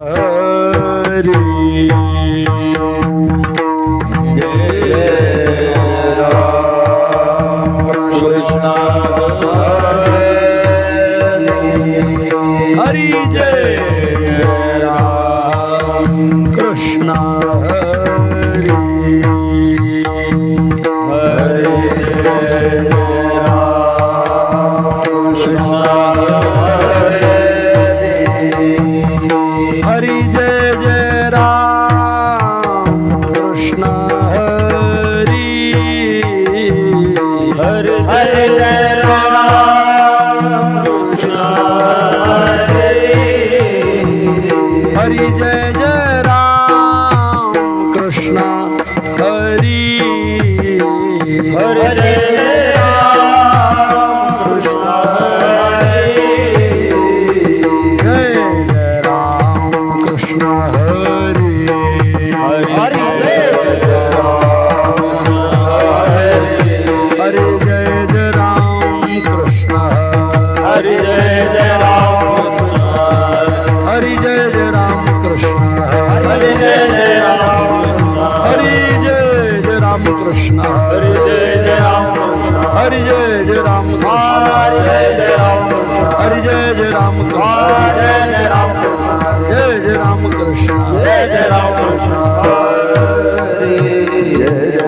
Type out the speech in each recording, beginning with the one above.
हरी हरि जय राम कृष्ण हरि हरि जय राम कृष्ण हरि जय जय राम कृष्ण हरि हरि हरि जय हरि जय जय राम कृष्ण हरि हरि जय राम कृष्ण हरि जय जय राम कृष्ण हरि हरि जय हरि जय जय राम कृष्ण हरि जय जय राम हरि जय जय राम कृष्ण हरि जय जय राम हरि जय जय राम कृष्ण हरि जय जय राम हरि जय जय राम हरि जय राम हरि जय जय राम जय जय राम कृष्ण जय जय राम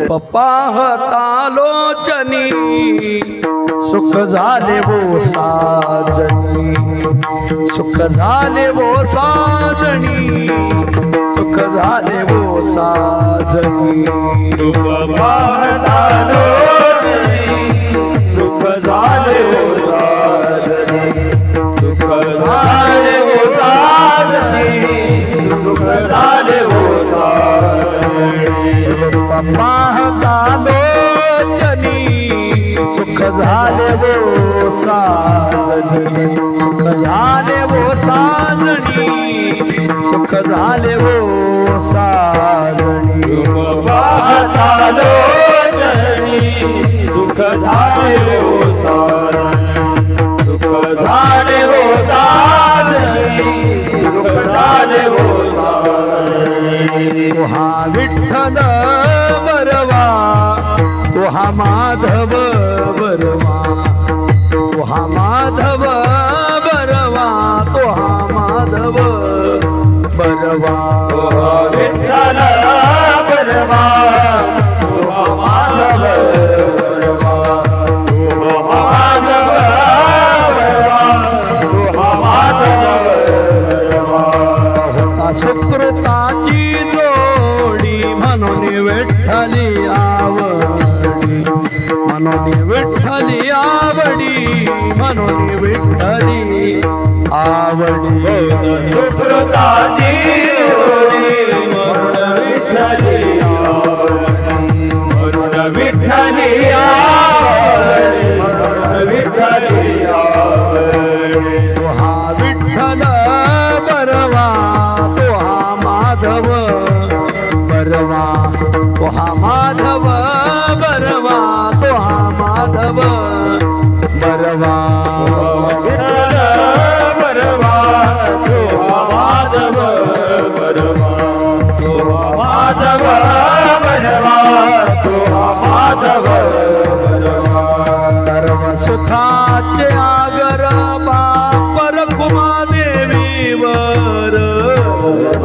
पप्पा तालोचनी सुख झाले वो साजनी सुख झाले वो साजनी सुख झाले वो साजनी सुख झाले वो साजनी सुख झाले वो साजनी सुख झाले वो साजनी पप्पा तालोचनी सुख झाले वो साजनी सुख झाले वो साजनी सुख झाले वो साजनी सुख झाले वो साजनी सुख झाले वो साजनी सुख झाले वो साजनी तुहा विठ्ठल बरवा तुहा माधव बरवा तुहा माधव बरवा तुहा माधव बरवा तुहा विठ्ठल बरवा तुहा माधव बरवा तुहा माधव बरवा तुहा माधव बरवा होता सुकृताची जोडी म्हणून विठ्ठली आवडी म्हणून विठ्ठली आवडी म्हणून विठ्ठली आवडी सुकृताची जोडी म्हणून विठ्ठली आवडी म्हणून विठ्ठली आवडी म्हणून विठ्ठली आवडी तुहा विठ्ठल बरवा तुहा माधव बरवा तुहा माधव बरवा तुहा माधव बरवा विठ्ठल बरवा तुहा माधव बरवा तुहा माधव बरवा तुहा माधव बरवा सर्व सुखाचे आगर बापर कुमादेवीवर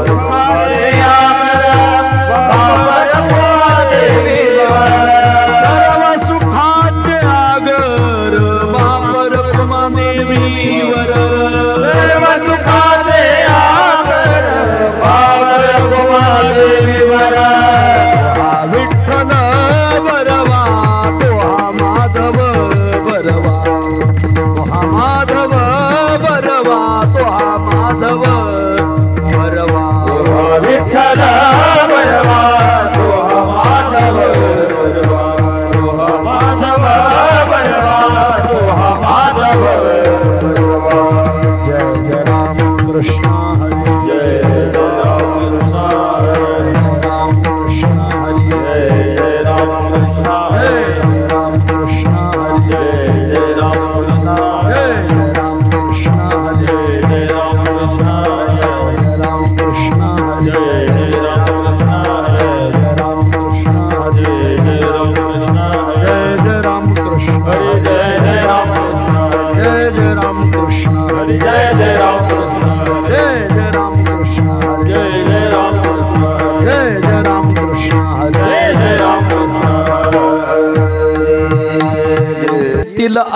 सुखाचे आगर बापर कुमादेवीवर सर्व सुखाचे आगर बापर कुमादेवीवर सर्व सुखाचे आगर बापर कुमादेवीवर विठ्ठल बरवा तुहा माधव बरवा तुहा माधव बरवा तुहा माधव बरवा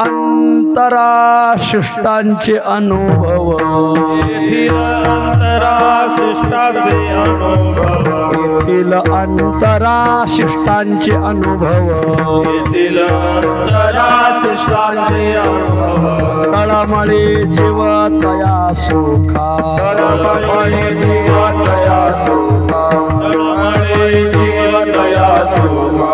अंतराशिष्टांचे अनुभव येथील अंतराशिष्टाचे अनुभव येथील अंतराशिष्टांचे अनुभव येथील अंतराशिष्टाचे अनुभव तळमळे जीव तया सुखा तळमळे जीव तया सुखा तळमळे जीव तया सुखा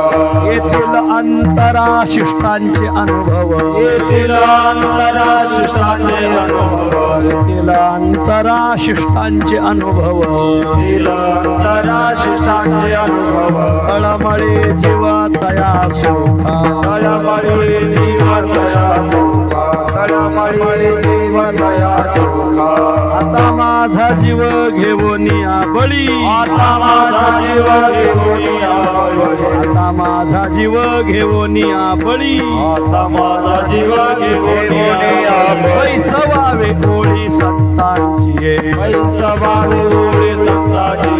येथील अंतराशिष्टांचे अनुभव येथील अंतराशिष्टाचे अनुभव येथील अंतराशिष्टांचे अनुभव येथील अंतराशिष्टाचे अनुभव तळमळे जीव तया सुखा तळमळे जीव तया सुखा तळमळे जीव तया सुखा आता माझा जीव घेऊन या बळी आता माझा जीव घेऊन या बळी आता माझा जीव घेऊन या बळी आता माझा जीव घेऊन या बळी पैसवावे ओळी संतांची पैसवावे ओळी संताची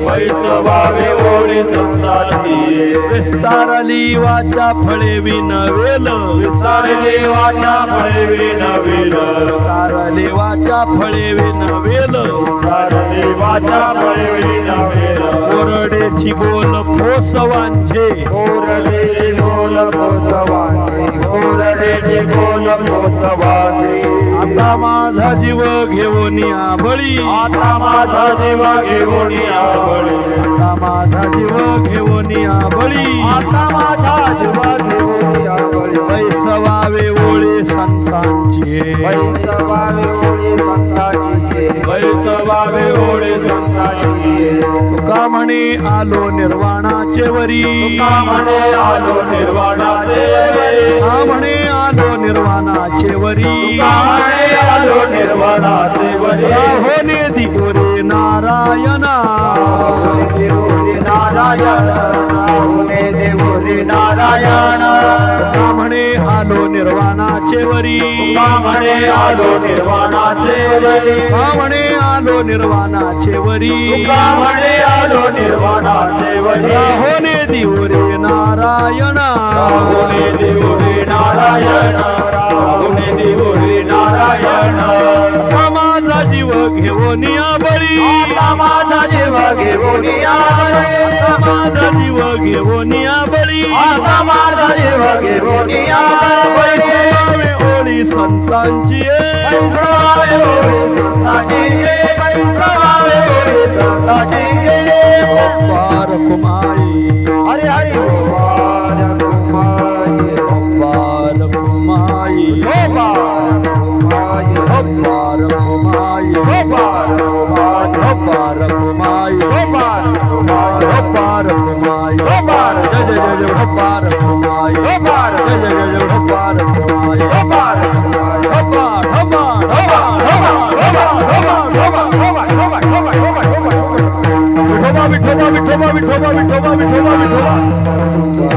पैसवावे ओळी संताची विस्तारली वाचा फळे विनवेल विस्तारली वाचा फळे विनवेल विस्तारली वाचा फळे विनवेल विस्तारली वाचा फळे विनवेल ओरडेची बोल फोसवांझे ओरडेची बोल पोसवांची ओरडेची बोल पोसवांची आता माझा जीव घेऊन या बळी आता माझा जीव घेऊन या बळी आता माझा जीव घेऊन या बळी आता माझा जीव घेऊन या बळी पैसवावे ओळे संतांची पैसवावे ओळी संताची पैसवावे ओळी संताची तुका म्हणे आलो निर्वाणाचे वरी तुका म्हणे आलो निर्वाणाचे वरी तुका म्हणे आलो निर्वाणाचे वरी तुका म्हणे आलो निर्वाणाचे वरी राहोने दिगोरे नारायणा देवोरे नारायण राहुने देवोरे नारायण तुका म्हणे आलो निर्वाणाचे वरी तुका म्हणे आलो निर्वाणाचे वरी तुका म्हणे आलो निर्वाणाचे वरी तुका म्हणे आलो निर्वाणाचे वरी राहोने दिगोरे नारायणा राहुने देवोरे नारायण राहुने देवोरे नारायण आता माझा जीव घेऊन या बळी आता माझा जीव घेऊन या बळी आता माझा जीव घेऊन या बळी आता माझा जीव घेऊन या बळी पैसवावे ओळी संतांची पैसवावे ओळी संताची पैसवावे ओळी संताची पार कुमाई हरी हरी पार कुमाई पार कुमाई पार कुमाई पार कुमाई पार कुमाई पार कुमाई पार कुमाई पार कुमाई पार जय जय जय जय पार कुमाई पार जय जय जय जय पार कुमाई पार कुमाई पार विठोबा विठोबा विठोबा विठोबा विठोबा विठोबा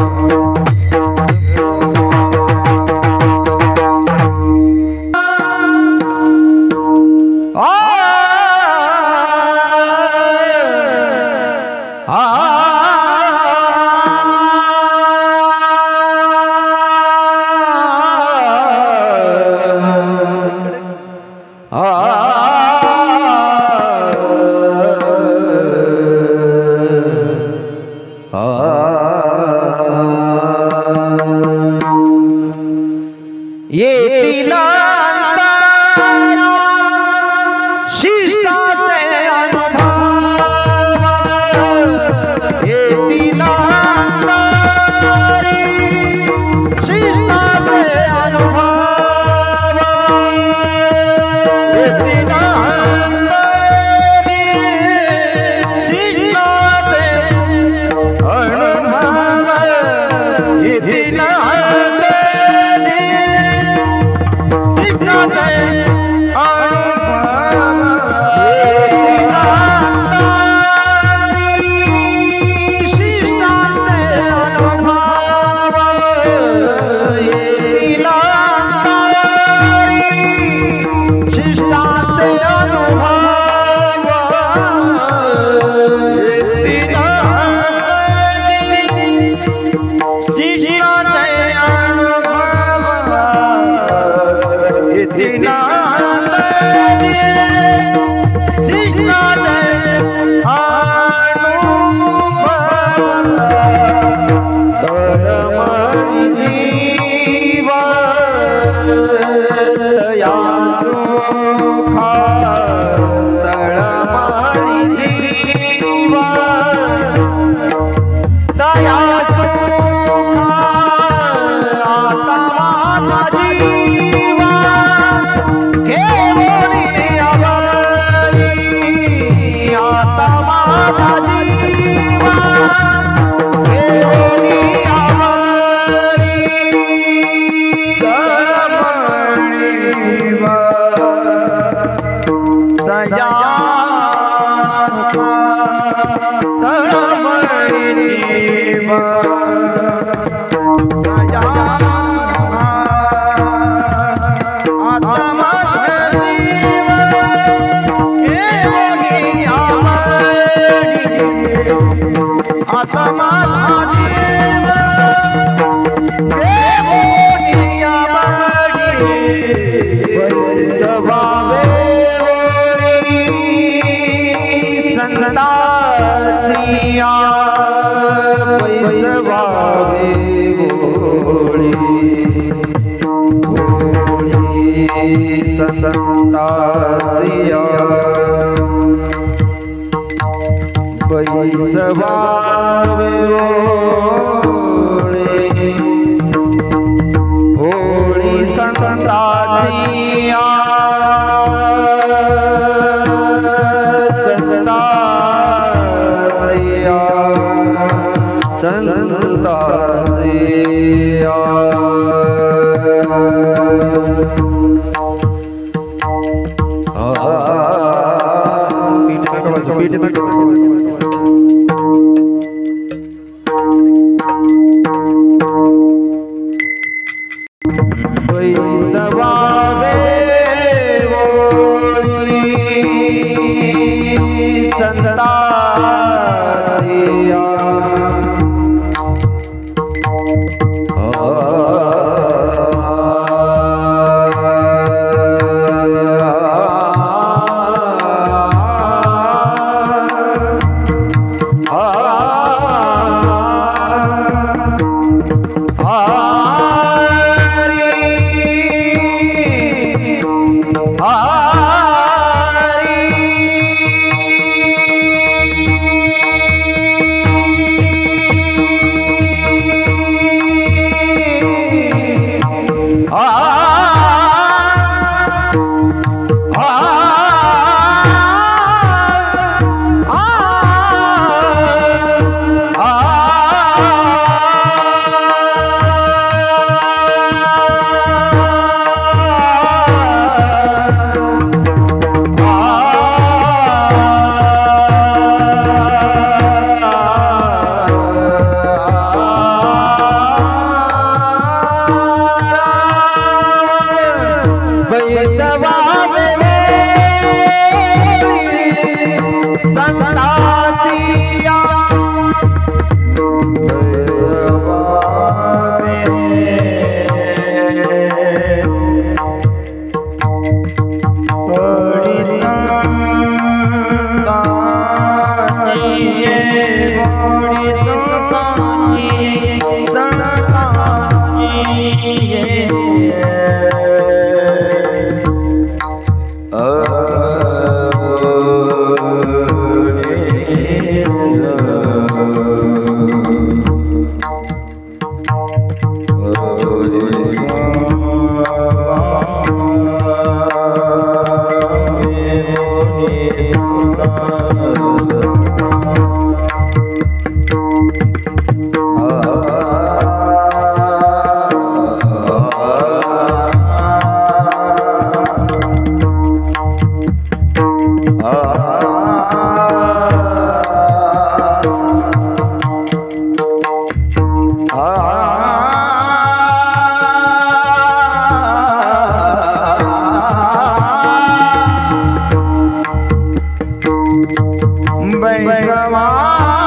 बैसवा